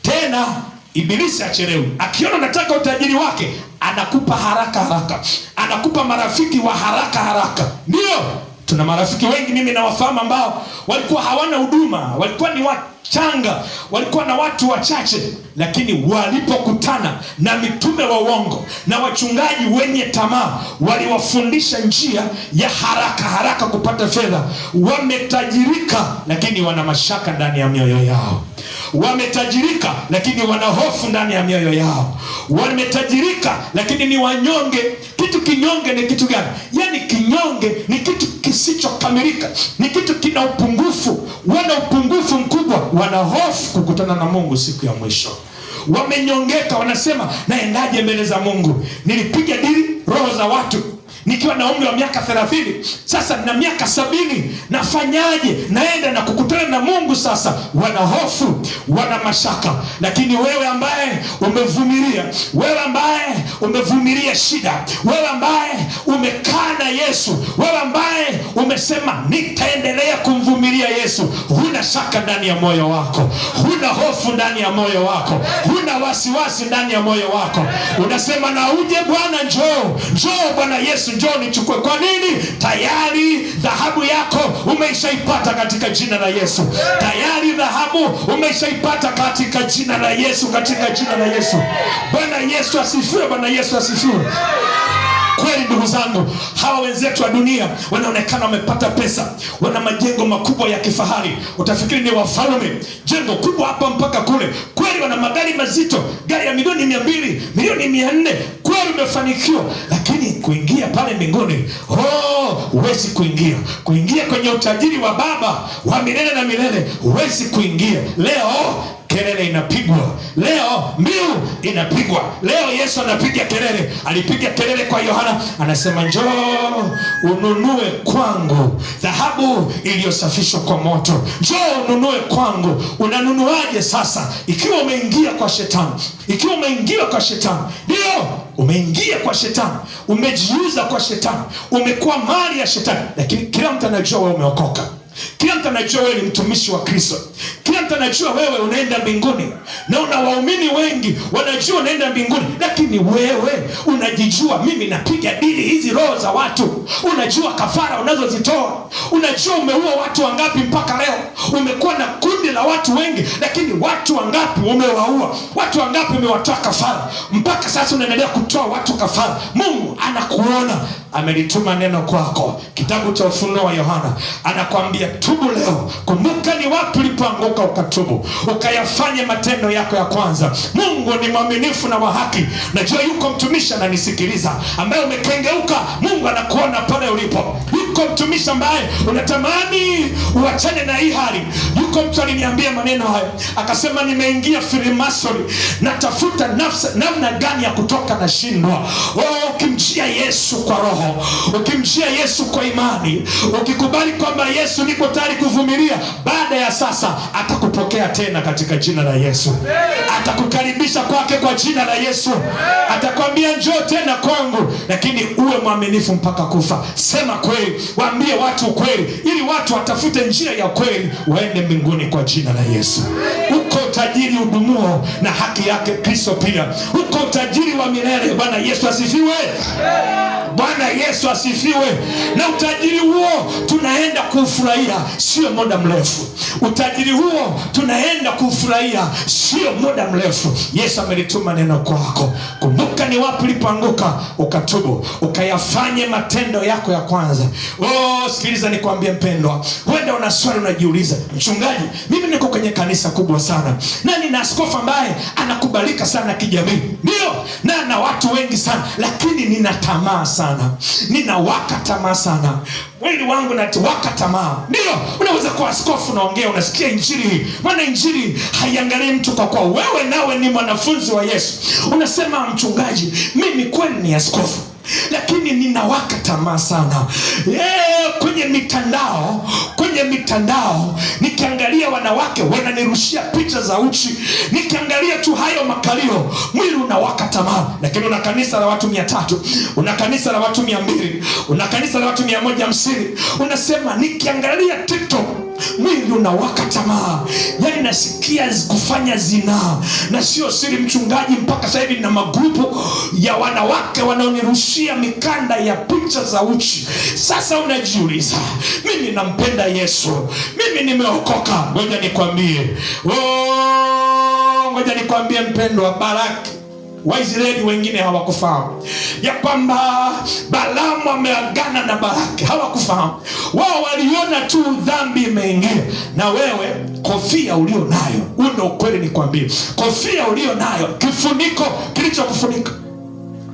Tena Ibilisi achelewi. Akiona unataka utajiri wake, anakupa haraka. Anakupa marafiki wa haraka. Ndio, tuna marafiki wengi mimi nawafahamu ambao walikuwa hawana huduma, walikuwa ni wachanga, walikuwa na watu wachache, lakini walipokutana na mitume wa uongo na wachungaji wenye tamaa, waliwafundisha njia ya haraka kupata fedha. Wametajirika, lakini wana mashaka ndani ya mioyo yao. Wametajirika, lakini wana hofu ndani ya mioyo yao. Wametajirika, lakini ni wanyonge. Kitu kinyonge ni kitu gani? Yaani kinyonge ni kitu kisichokamilika, ni kitu kina upungufu. Wana upungufu mkubwa, wana hofu kukutana na Mungu siku ya mwisho. Wamenyongeka, wanasema naendaje mbele za Mungu? Nilipiga dili roho za watu nikiwa na umri wa miaka 30, sasa na miaka 70, nafanyaje? Naenda na kukutana na Mungu sasa. Wana hofu, wana mashaka. Lakini wewe ambaye umevumilia shida, wewe ambaye umekaa na Yesu, wewe ambaye umesema nitaendelea kumvumilia Yesu, huna shaka ndani ya moyo wako, huna hofu ndani ya moyo wako, huna wasiwasi ndani ya moyo wako. Unasema na uje Bwana, njoo Bwana Yesu, njoo nichukue. Kwa nini? Tayari dhahabu yako umeishaipata katika jina la Yesu. Tayari dhahabu umeishaipata katika jina la Yesu, katika jina la Yesu. Bwana Yesu asifiwe, Bwana Yesu asifiwe. Kweli ndugu zangu, hawa wenzetu wa dunia wanaonekana wamepata pesa, wana majengo makubwa ya kifahari, utafikiri ni wafalme, jengo kubwa hapa mpaka kule. Kweli wana magari mazito, gari ya milioni 200, milioni 400. Kweli umefanikiwa, lakini kuingia pale mbinguni, huwezi kuingia kwenye utajiri wa Baba wa milele na milele, huwezi kuingia. Leo kelele inapigwa, leo mbiu inapigwa. Leo Yesu anapiga kelele. Alipiga kelele kwa Yohana, anasema njoo ununue kwangu dhahabu iliyosafishwa kwa moto, njoo ununue kwangu. Unanunuaje sasa? Ikiwa umeingia kwa shetani, ndio umeingia kwa shetani, umejiuza kwa shetani, umekuwa mali ya shetani. Lakini kila mtu anajua wewe umeokoka, kila mtu anajua wewe ni mtumishi wa Kristo, kila mtu anajua wewe unaenda mbinguni, na una waumini wengi wanajua unaenda mbinguni. Lakini wewe unajijua, mimi napiga dili hizi roho za watu. Unajua kafara unazozitoa, unajua umeua watu wangapi mpaka leo. Umekuwa na kundi la watu wengi, lakini watu wangapi umewaua? Watu wangapi umewatoa kafara? Mpaka sasa unaendelea kutoa watu kafara. Mungu anakuona, amelituma neno kwako. Kitabu cha Ufunuo wa Yohana anakuambia tubu leo. Kumbuka ni wapi ulipoanguka, ukatubu, ukayafanye matendo yako ya kwanza. Mungu ni mwaminifu na wa haki. Najua yuko mtumishi ananisikiliza ambaye umekengeuka. Mungu anakuona pale ulipo. Yuko mtumishi ambaye unatamani uachane na hii hali. Yuko mtu aliniambia maneno hayo, akasema nimeingia Freemasoni, natafuta namna gani ya kutoka, na shindwa. Ukimjia Yesu kwa roho, ukimjia Yesu kwa imani, ukikubali kwamba Yesu niko tayari kuvumilia, baada ya sasa atakupokea tena katika jina la Yesu. Atakukaribisha kwake kwa jina la Yesu. Atakwambia njoo tena kwangu, lakini uwe mwaminifu mpaka kufa. Sema kweli, waambie watu kweli, ili watu watafute njia ya kweli, waende mbinguni kwa jina la Yesu. Uko utajiri udumuo na haki yake Kristo pia. Uko utajiri wa milele. Bwana Yesu asifiwe. Bwana Yesu asifiwe. Na utajiri huo tunaenda kufurahia sio muda mrefu. Utajiri huo tunaenda kufurahia sio muda mrefu. Yesu amelituma neno kwako. Kumbuka ni wapi ulipoanguka, ukatubu, ukayafanye matendo yako ya kwanza. Sikiliza nikwambie mpendwa, huenda una swali unajiuliza, mchungaji, mimi niko kwenye kanisa kubwa sana na nina askofu ambaye anakubalika sana kijamii, ndio, na ana watu wengi sana, lakini nina tamaa sana, ninawaka tamaa sana, mwili wangu waka tamaa. Ndio, unaweza kuwa askofu, unaongea, unasikia injili, maana injili haiangalii mtu kwa kuwa wewe nawe ni mwanafunzi wa Yesu. Unasema, mchungaji, mimi kweli ni askofu, lakini ninawaka tamaa sana. Kwenye mitandao nikiangalia wanawake wananirushia picha za uchi, nikiangalia tu hayo makalio, mwili unawaka tamaa. Lakini una kanisa la watu 300, una kanisa la watu 200, una kanisa la watu 150, unasema nikiangalia TikTok mwili unawaka tamaa. Yani nasikia kufanya zinaa, na sio siri mchungaji, mpaka sasa hivi na magrupu ya wanawake wanaonirushia mikanda ya picha za uchi. Sasa unajiuliza, mimi nampenda Yesu, mimi nimeokoka. Ngoja nikwambie mpendwa, Baraki, Waisraeli wengine hawakufahamu ya kwamba Balaamu ameagana na Baraki. Hawakufahamu. Wao waliona tu dhambi imeingia. Na wewe, kofia ulio nayo, ndio ukweli nikwambie, kofia ulio nayo, kifuniko kilichokufunika,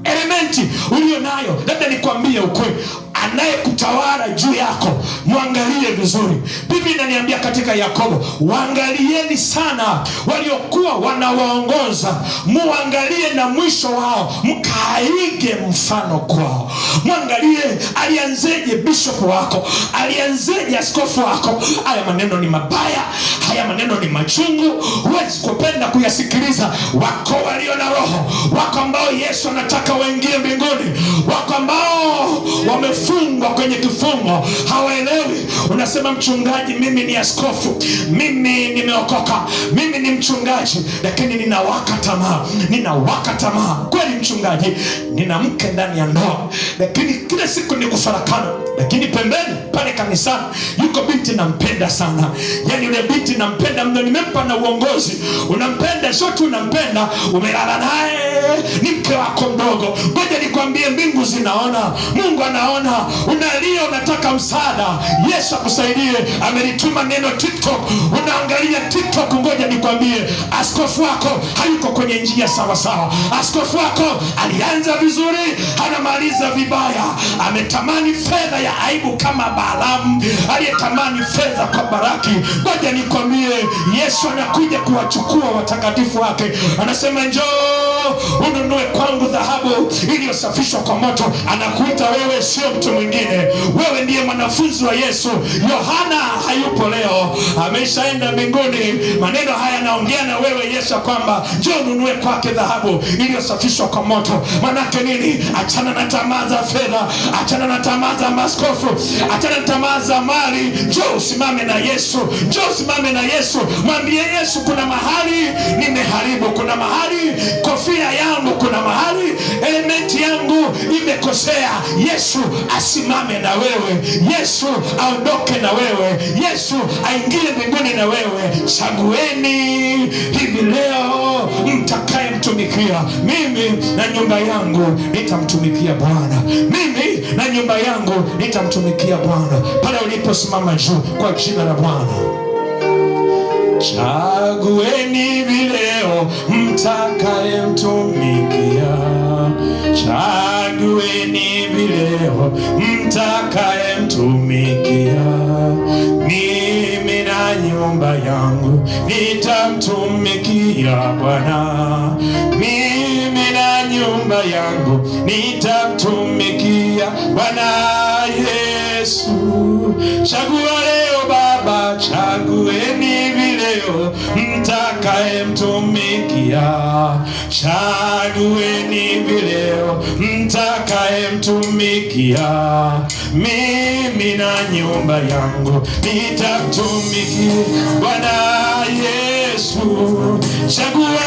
elementi ulio nayo, labda nikwambie ukweli, anayekutawala juu yako, muangalie vizuri. Biblia inaniambia katika Yakobo, waangalieni sana waliokuwa wanawaongoza, muangalie na mwisho wao, mkaige mfano kwao. Muangalie alianzeje bishop wako, alianzeje askofu wako. Haya maneno ni mabaya, haya maneno ni machungu, huwezi kupenda kuyasikiliza. Wako walio na roho, wako ambao Yesu anataka waingie mbinguni, wako ambao wamefungwa kwenye kifungo, hawaelewi. Unasema, mchungaji, mimi ni askofu, mimi nimeokoka, mimi ni mchungaji, lakini ninawaka tamaa. Kweli mchungaji, nina mke ndani ya ndoa, lakini kila siku ni kufarakana. Lakini pembeni pale kanisani yuko binti nampenda sana, yani yule binti nampenda mno, nimempa na uongozi. Unampenda, sio tu unampenda, umelala naye, ni mke wako mdogo. Ngoja nikwambie, mbingu zinaona, Mungu anaona. Unalia, unataka msaada, Yesu akusaidie. Amelituma neno TikTok, unaangalia TikTok. Ngoja nikwambie, askofu wako hayuko kwenye njia sawa sawa. Askofu wako alianza vizuri, anamaliza vibaya. Ametamani fedha ya aibu kama Balaamu aliyetamani fedha kwa Baraki. Ngoja nikwambie, Yesu anakuja kuwachukua watakatifu wake. Anasema, njoo ununue kwangu dhahabu iliyosafishwa kwa moto. Anakuita wewe, sio mtu mwingine. Wewe ndiye mwanafunzi wa Yesu. Yohana hayupo leo, ameshaenda mbinguni. Maneno haya naongea na wewe Yesu kwamba njoo ununue kwake dhahabu iliyosafishwa kwa moto. Manake nini? Achana na tamaa za fedha, achana na tamaa za maskofu, achana na tamaa za mali. Njoo usimame na Yesu, njoo usimame na Yesu. Mwambie Yesu, kuna mahali nimeharibu, kuna mahali kofia yangu, kuna mahali elementi yangu imekosea. Yesu asimame na wewe, Yesu aondoke na wewe, Yesu aingie mbinguni na wewe. Chagueni hivi leo mtakaye mtumikia. Mimi na nyumba yangu nitamtumikia Bwana, mimi na nyumba yangu nitamtumikia Bwana. Pale uliposimama juu, kwa jina la Bwana. Chagueni vileo mtakaye mtumikia, chagueni vileo mtakaye mtumikia. Mimi na nyumba yangu nitamtumikia Bwana, mimi na nyumba yangu nitamtumikia Bwana Yesu. Chagua leo Baba, chagueni vileo mtakaye mtumikia, chagueni vileo mtakaye mtumikia. Mimi na nyumba yangu nitamtumikia Bwana Yesu. Chagua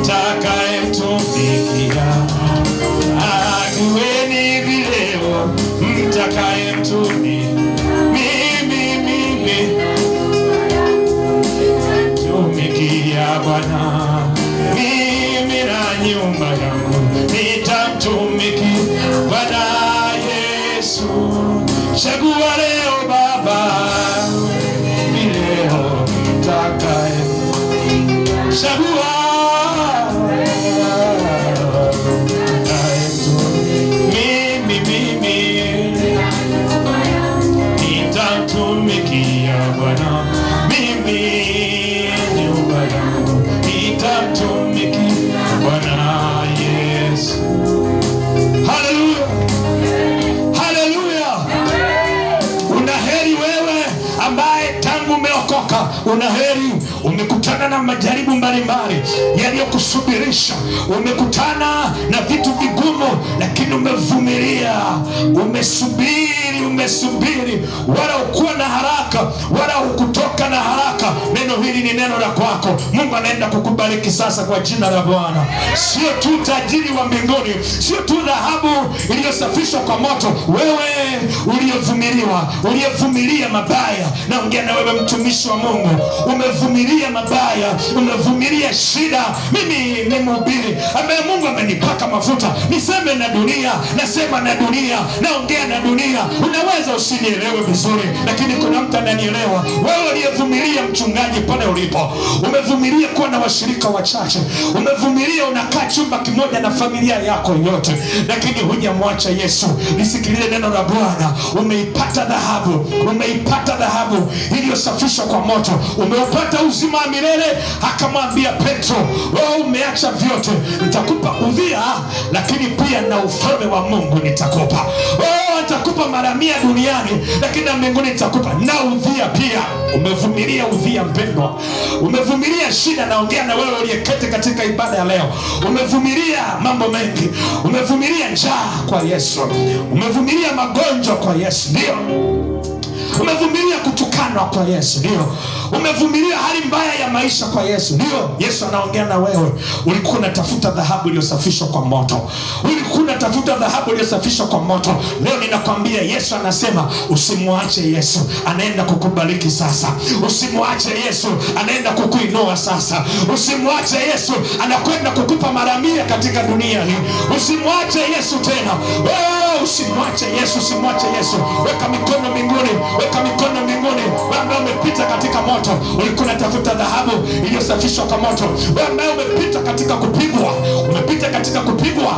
mtakaye mtumikia, chagueni vileo mtakaye mtumikia. Mimi tumikia Bwana, mimi na nyumba yangu nitamtumikia Bwana Yesu. Chagua leo Baba, leo mtakaye. Chagua nitamtumikia Bwana, mimi nyumba yangu nitamtumikia Bwana Yesu. Haleluya, haleluya. Unaheri wewe ambaye tangu umeokoka, unaheri umekutana na majaribu mbalimbali yaliyokusubirisha, umekutana na vitu vigumu, lakini umevumilia, umesubiri, wala ukuwa na haraka, wala ukutoka na haraka. Neno hili ni neno la kwako. Mungu anaenda kukubariki sasa kwa jina la Bwana. Sio tu tajiri wa mbinguni, sio tu dhahabu iliyosafishwa kwa moto. Wewe uliyevumilia mabaya, naongea na wewe mtumishi wa Mungu, umevumilia mabaya, umevumilia shida. Mimi ni mhubiri ambaye Mungu amenipaka mafuta niseme na dunia, nasema na dunia, naongea na dunia. Unaweza usinielewe vizuri, lakini kuna mtu ananielewa. Wewe uliyevumilia mchungaji pale ulipo, umevumilia kuwa na washirika wachache, umevumilia unakaa chumba kimoja na familia yako yote, lakini hujamwacha Yesu. Nisikilize neno la Bwana. Umeipata dhahabu iliyosafishwa kwa moto, umeupata uzima wa milele. Akamwambia Petro, wewe umeacha vyote, nitakupa udhia, lakini pia na ufalme wa Mungu nitakupa. Nitakupa mara 100 duniani, lakini na mbinguni nitakupa na udhia pia. Umevumilia udhia mpendwa, umevumilia shida. Naongea na wewe uliyeketi katika ibada ya leo, umevumilia mambo mengi, umevumilia njaa kwa Yesu, umevumilia magonjwa kwa Yesu, ndio umevumilia kutukanwa kwa Yesu, ndio umevumilia hali mbaya ya maisha kwa Yesu, ndio. Yesu anaongea na wewe. Ulikuwa unatafuta dhahabu iliyosafishwa kwa moto, ulikuwa unatafuta dhahabu iliyosafishwa kwa moto. Leo ninakwambia Yesu anasema usimwache Yesu, anaenda kukubariki sasa. Usimwache Yesu, anaenda kukuinua sasa. Usimwache Yesu, anakwenda kukupa mara 100 katika dunia hii. Usimwache Yesu tena. Usimwache Yesu, usimwache Yesu. Weka mikono mbinguni, weka mikono mbinguni. Wewe ambaye umepita katika moto, ulikuwa unatafuta dhahabu iliyosafishwa kwa moto. Wewe ambaye umepita katika kupigwa, umepita katika kupigwa,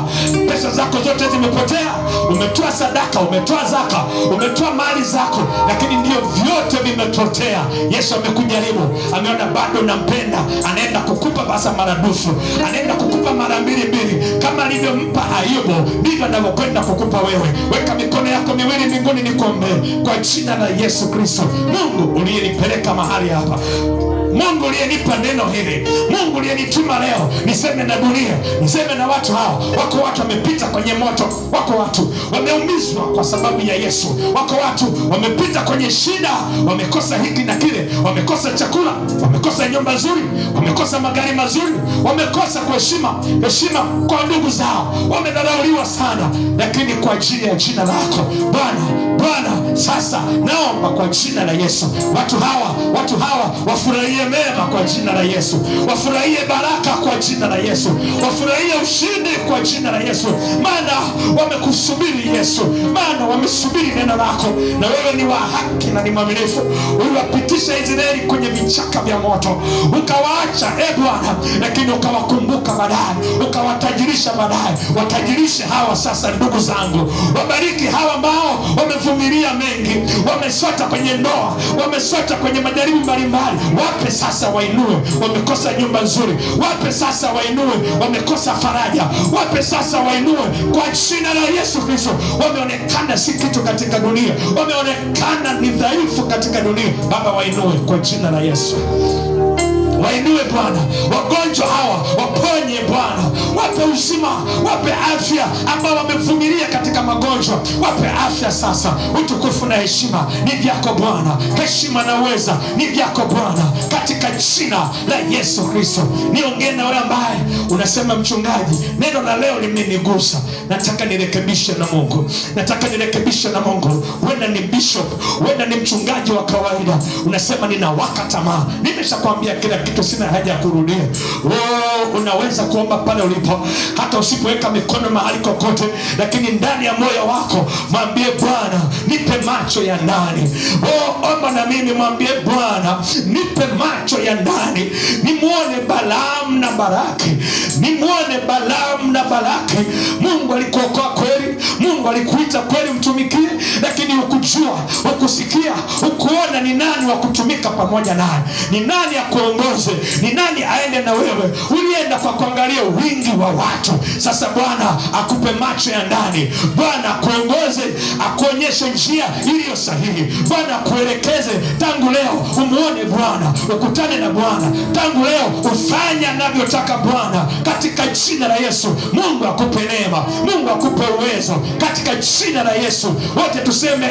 pesa zako zote zimepotea, umetoa sadaka, umetoa zaka, umetoa mali zako, lakini ndio vyote vimepotea. Yesu amekujaribu, ameona bado nampenda, anaenda kukupa basa maradufu, anaenda kukupa mara 2. Kama alivyompa Ayubu, ndivyo anavyokwenda kukupa wewe. Weka mikono yako miwili mbinguni, nikuombee kwa jina la Yesu Kristo. Mungu uliyenipeleka mahali hapa, Mungu uliyenipa neno hili, Mungu uliyenituma leo niseme na dunia, niseme na watu hao. Wako watu wamepita kwenye moto, wako watu wameumizwa kwa sababu ya Yesu, wako watu wamepita kwenye shida, wamekosa hiki na kile, wamekosa chakula, wamekosa nyumba nzuri, wamekosa magari mazuri, wamekosa heshima kwa ndugu zao, wamedharauliwa sana, lakini kwa ajili ya jina lako Bwana, sasa naomba kwa jina la Yesu, watu hawa wafurahie mema kwa jina la Yesu, wafurahie baraka kwa jina la Yesu, wafurahie ushindi kwa jina la Yesu, maana wamekusubiri Yesu, maana wamesubiri neno lako, na wewe ni wa haki na ni mwaminifu. Uliwapitisha Israeli kwenye vichaka vya moto, ukawaacha Bwana, lakini ukawakumbuka baadaye, ukawatajirisha baadaye. Watajirishe hawa sasa, ndugu zangu, wabariki hawa ambao wamevumilia mengi, wamesota kwenye ndoa, wamesota kwenye majaribu mbalimbali. Wape sasa wainue, wamekosa nyumba nzuri, wape sasa wainue, wamekosa faraja, wape sasa wainue kwa jina la Yesu Kristo. Wameonekana si kitu katika dunia, wameonekana ni dhaifu katika dunia. Baba, wainue kwa jina la Yesu, wainue Bwana, wagonjwa hawa waponye Bwana, wape uzima, wape afya, ambao wamevumilia katika magonjwa, wape afya sasa. Utukufu na heshima ni vyako Bwana, heshima na uweza ni vyako Bwana, katika jina la Yesu Kristo. Niongee na wewe ambaye unasema, mchungaji, neno la leo limenigusa, nataka nirekebishe na Mungu, nataka nirekebishe na Mungu. Wenda ni bishop, wenda ni mchungaji wa kawaida, unasema ninawaka tamaa, nimeshakwambia kila kitu, sina haja ya kurudia. Unaweza kuomba pale ulipo, hata usipoweka mikono mahali kokote, lakini ndani ya moyo wako mwambie Bwana, nipe macho ya ndani. Omba na mimi, mwambie Bwana, nipe macho ya ndani, nimuone Balaamu na Baraki, nimuone Balaamu na Baraki. Mungu alikuokoa kweli, Mungu alikuita kweli mtumikie, lakini ukujua, ukusikia, ukuona ni nani wa kutumika pamoja naye, ni nani akuongoze, ni nani aende na wewe. Ulienda kwa kuangalia wingi wa watu. Sasa Bwana akupe macho ya ndani, Bwana akuongoze, akuonyeshe njia iliyo sahihi, Bwana akuelekeze. Tangu leo umuone Bwana, ukutane na Bwana. Tangu leo ufanye anavyotaka Bwana, katika jina la Yesu. Mungu akupe neema, Mungu akupe uwezo, katika jina la Yesu. Wote tuseme